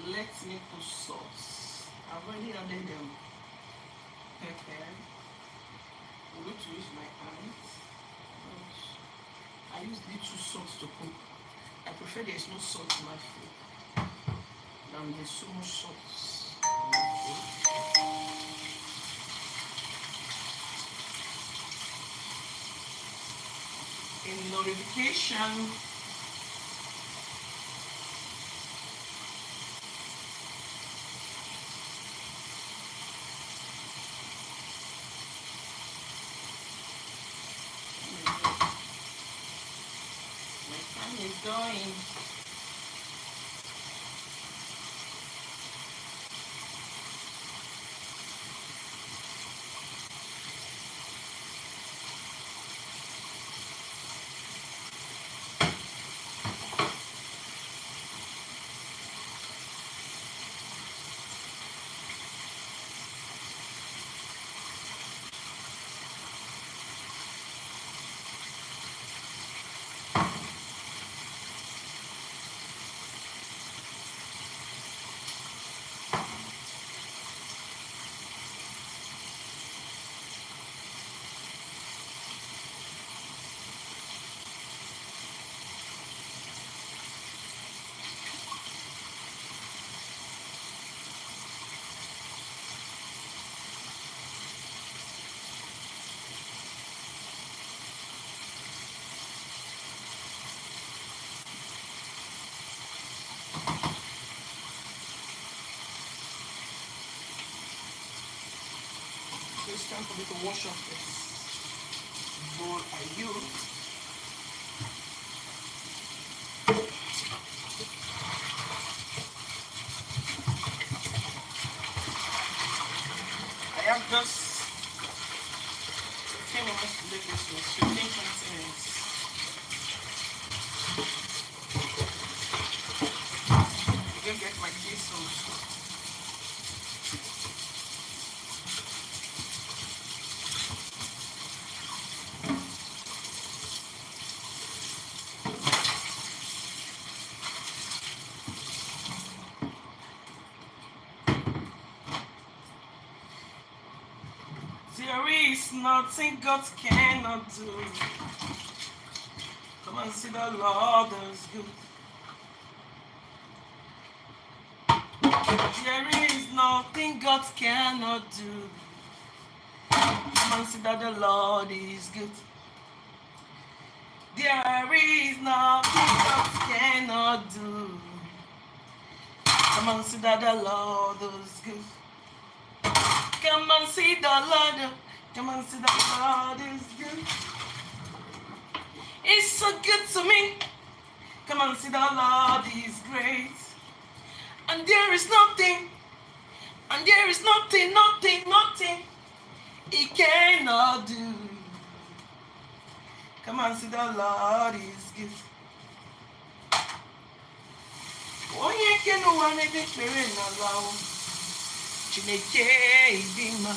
Let me put salt. I've already added pepper. I'm going to use my hands. I use little salt to cook. I prefer there is no salt in my food than there's so much salt in my food. In notification, my time is going. So it's time for me to wash off this bowl I used. I have just 15 minutes to make this one, 15, 20 minutes. I'm going to get my tea sauce. There is nothing God cannot do. Come and see the Lord is good. There is nothing God cannot do. Come and see that the Lord is good. There is nothing God cannot do. Come and see that the Lord is good. Come and see the Lord. Come and see the Lord is good. It's so good to me. Come and see the Lord is great. And there is nothing, nothing He cannot do. Come and see the Lord is good. Onye ke n'ụwa n'ebe ekpere n'ala o, Chineke ịdị mma.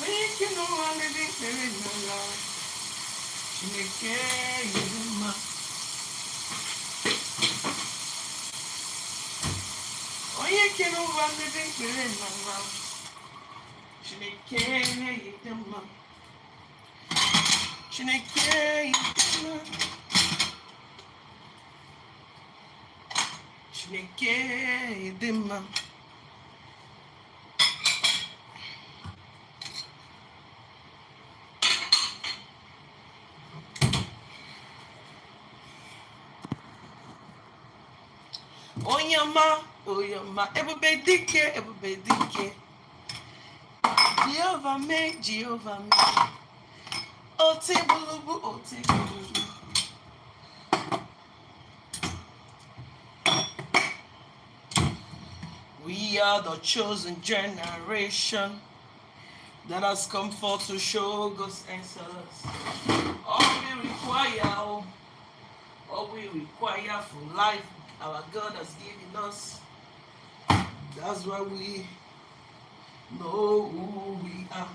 Onye ke n'ụwa n'ebe ekpere n'ala o, Chineke ịdị mma. Onye ke n'ụwa n'ebe ekpere n'ala o, Chineke ịdị mma. Chineke ịdị mma. Chineke ịdị mma. Oyama, ebube dike. Jehovah me. Oti bulubu. We are the chosen generation that has come forth to show God's excellence. All we require for life, our God has given us. That's why we know who we are.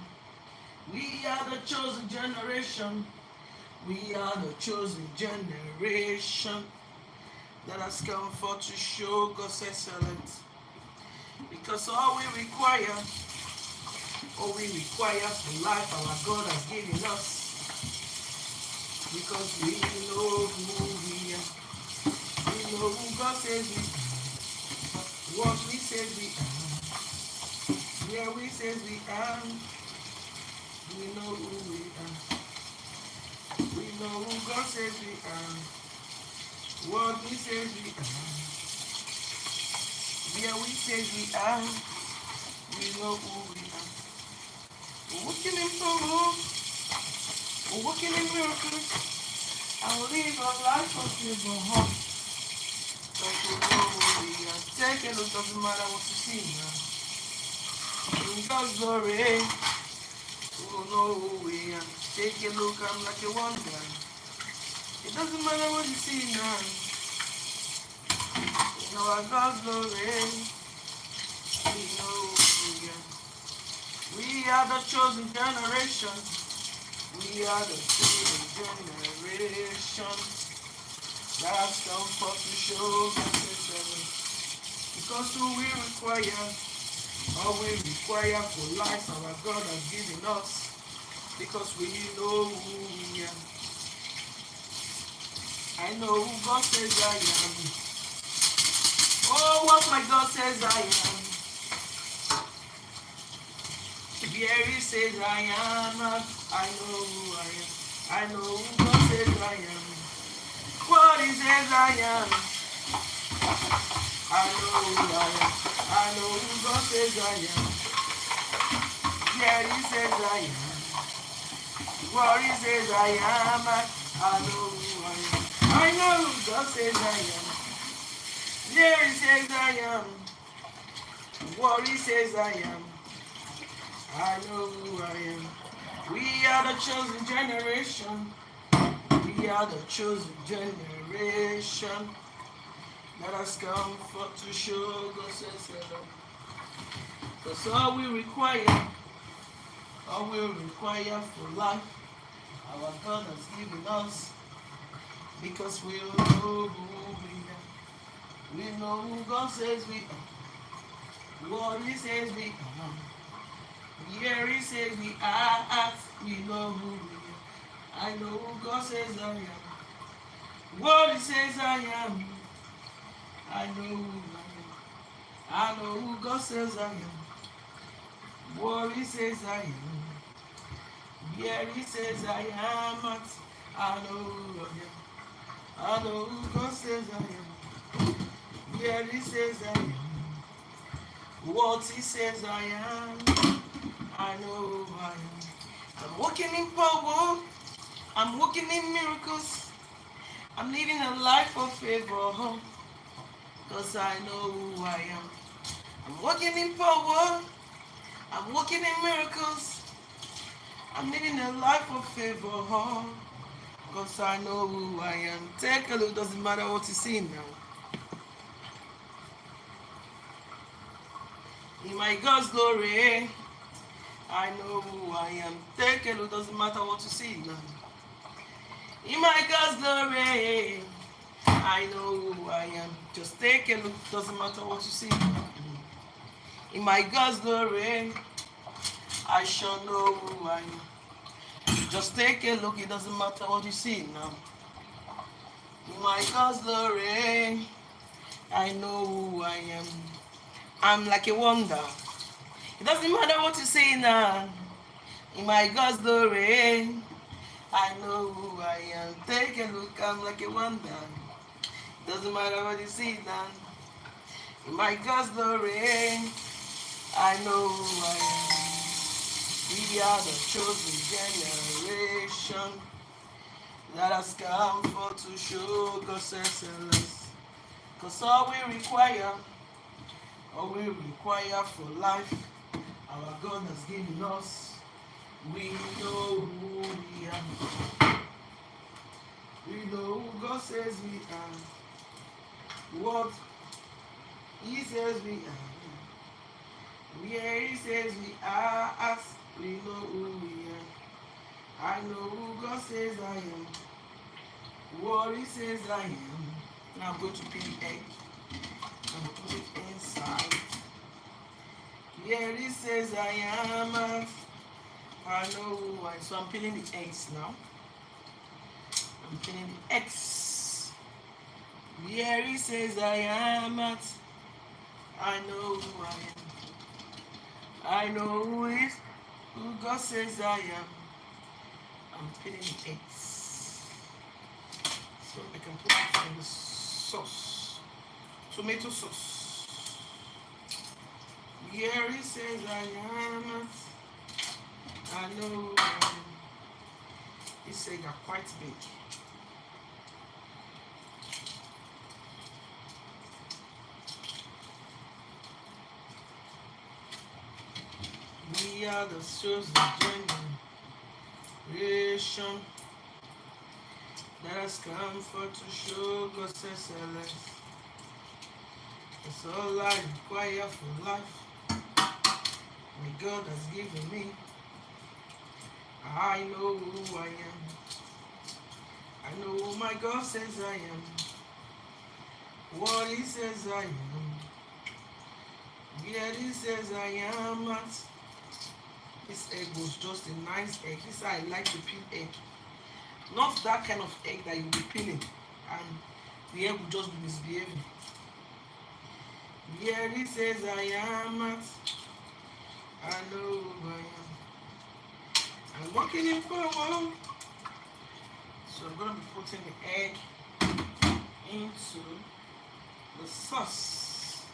We are the chosen generation. We are the chosen generation that has come forth to show God's excellence. Because all we require for life, our God has given us. Because we know who we are. We know who God says we are. What we say we are. Where we say we are. We know who we are. We know who God says we are. What we say we are. Where we say we are. We know who we are. We're walking in power. We're walking in miracles. I will live a life of favor. But you know who we are. Take a look, doesn't matter what you see now. In God's glory, you know who we are. Take a look, I'm like a wonder. It doesn't matter what you see now. In our God's glory, we know who we are. We are the chosen generation. We are the chosen generation. That's come forth to show God's excellence. Because who we require, all we require for life, our God has given us. Because we know who we are. I know who God says I am. Oh, what my God says I am. Here he says I am. I know who I am. I know who God says I am. What he says I am. I know who I am. I know who God says I am. Here he says I am. What he says I am. I know who I am. I know who God says I am. Here he says I am. What he says I am. I know who I am. We are the chosen generation. We are the chosen generation that has come forth to show God's excellence. Because all we require for life, our God has given us. Because we know who we are. We know who God says we are. What he says we are. Here he says we are. We know who we are. I know who God says I am. What he says I am. I know who I am. I know who God says I am. What he says I am. Here he says I am. I know who I am. I know who God says I am. Here he says I am. What he says I am. I know who I am. I'm walking in power. I'm walking in miracles. I'm living a life of favor. Because I know who I am. I'm walking in power. I'm walking in miracles. I'm living a life of favor. Because I know who I am. Take a look. Doesn't matter what you see now. In my God's glory, I know who I am. Take a look. Doesn't matter what you see now. In my God's glory, I know who I am. Just take a look. Doesn't matter what you see now. In my God's glory, I shall know who I am. Just take a look. It doesn't matter what you see now. In my God's glory, I know who I am. I'm like a wonder. It doesn't matter what you see now. In my God's glory, I know who I am. Take a look. I'm like a wonder. It doesn't matter what you see now. In my God's glory, I know who I am. We are the chosen generation that has come for to show God's excellence. Because all we require for life, our God has given us. We know who we are. We know who God says we are. What he says we are. Where he says we are. As we know who we are. I know who God says I am. What he says I am. Now I'm going to peel the egg and put it inside. Here it says I am at. I know why. So I'm peeling the eggs now. I'm peeling the eggs. Here it says I am at. I know who I am. I know who is who God says I am. I'm peeling the eggs. So I can put it in the sauce. Tomato sauce. Here it says I am at. I know who I am. These eggs are quite big. We are the chosen generation that has come for to show God's excellence. It's all I require for life. My God has given me. I know who I am. I know who my God says I am. What He says I am. Yet He says I am at. This egg was just a nice egg. This is how I like to peel egg. Not that kind of egg that you'll be peeling and the egg will just be misbehaving. Here He says I am at. I know who I am. I'm walking in power. So I'm going to be putting the egg into the sauce.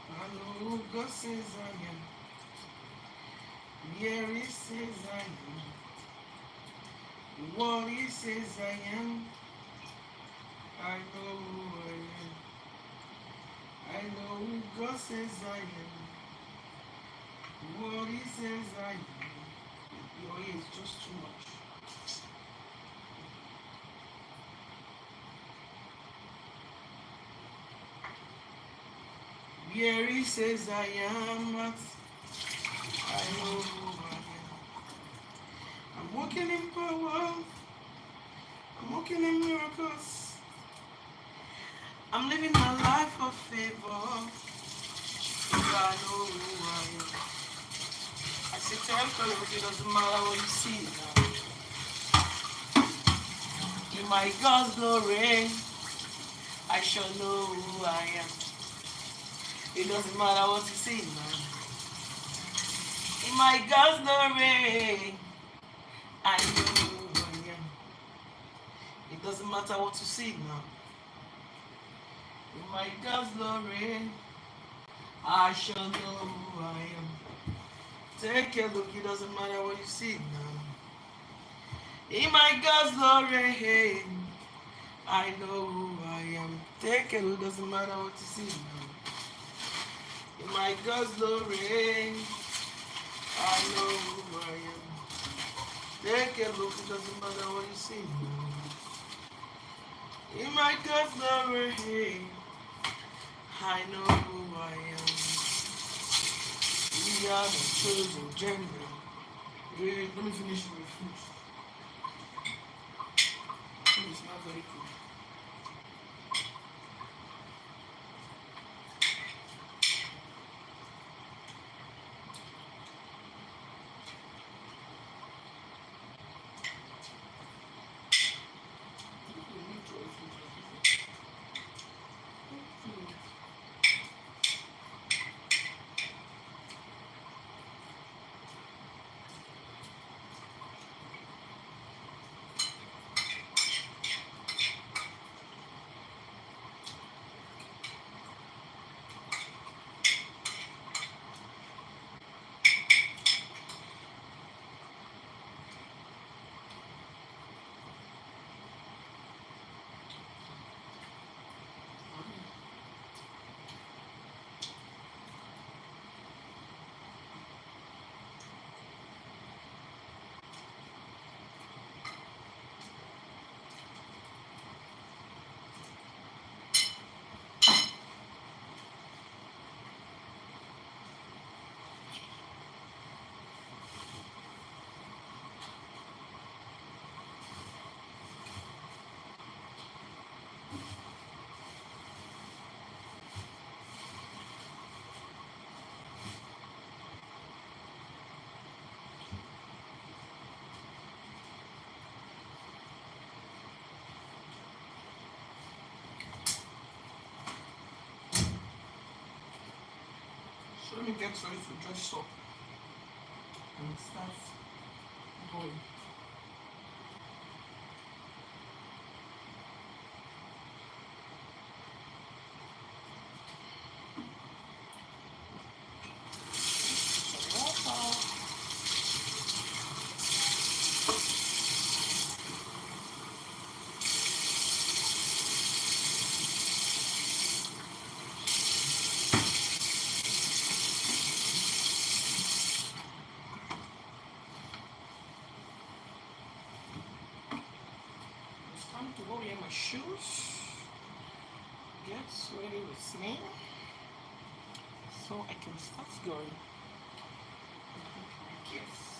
I know who God says I am. Here He says I am. What He says I am. I know who I am. I know who God says I am. What He says I am. Your ear is just too much. Here He says I am at. I know who I am. I'm walking in power. I'm walking in miracles. I'm living my life of favor. I know who I am. I say tell you, it doesn't matter what you see now. In my God's glory, I shall know who I am. It doesn't matter what you see now. In my God's glory, I know who I am. It doesn't matter what you see now. In my God's glory, I shall know who I am. Take a look, it doesn't matter what you see now. In my God's glory, I know who I am. Take a look, doesn't matter what you see now. In my God's glory, I know who I am. Take a look, it doesn't matter what you see now. In my God's glory, I know who I am. We are the chosen generation. Let me finish with food. Food is not very good. Let me get ready to dress up and start going. It's time to go wear my shoes. Get ready with me so I can start going. Yes.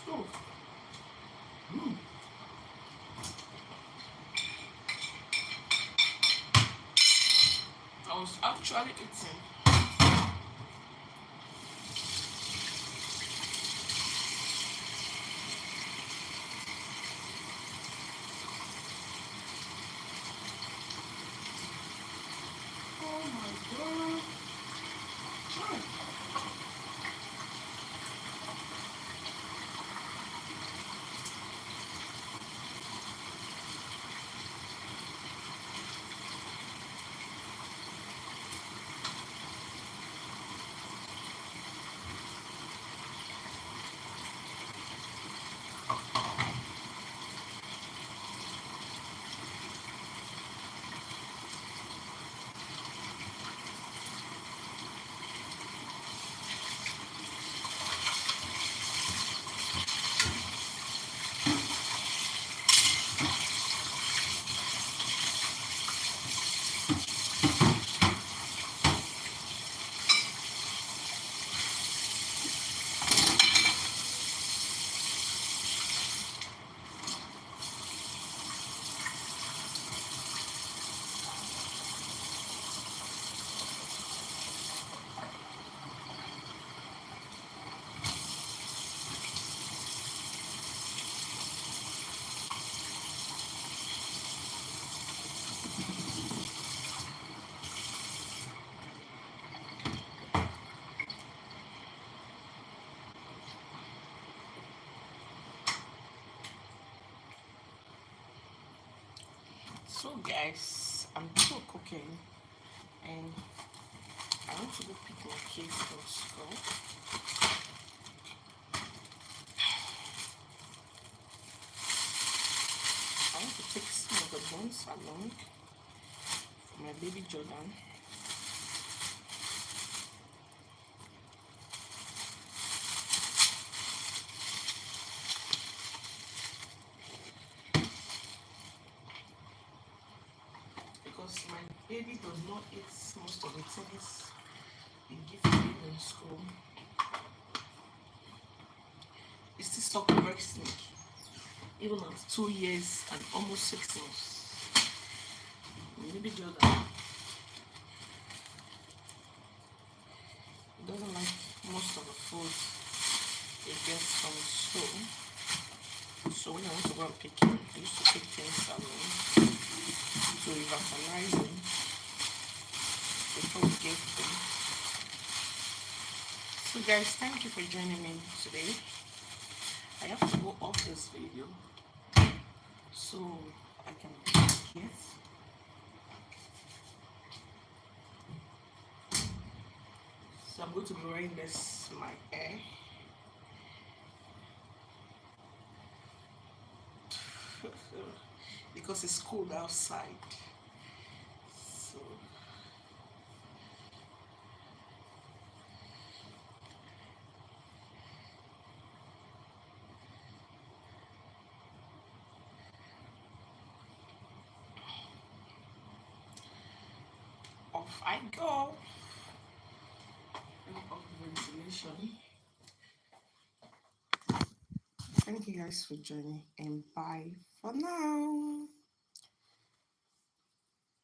stove. Mm. I was actually eating. Oh my god. Try. So guys, I'm still cooking and I want to go pick my kids from school. I want to take some of the bones along for my baby Jordan. Because my baby does not eat most of the things they give him in school. He still suck breast milk, even at 2 years and almost 6 months. Baby Jordan, he doesn't like most of the food he gets from school. So when I want to go and pick him, I used to take things along to revitalize him before we gave him. So guys, thank you for joining me today. I have to go off this video so I can pick it. So I'm going to be wearing this my hair. Because it's cold outside. So off I go. Off the ventilation. Thank you guys for joining and bye for now.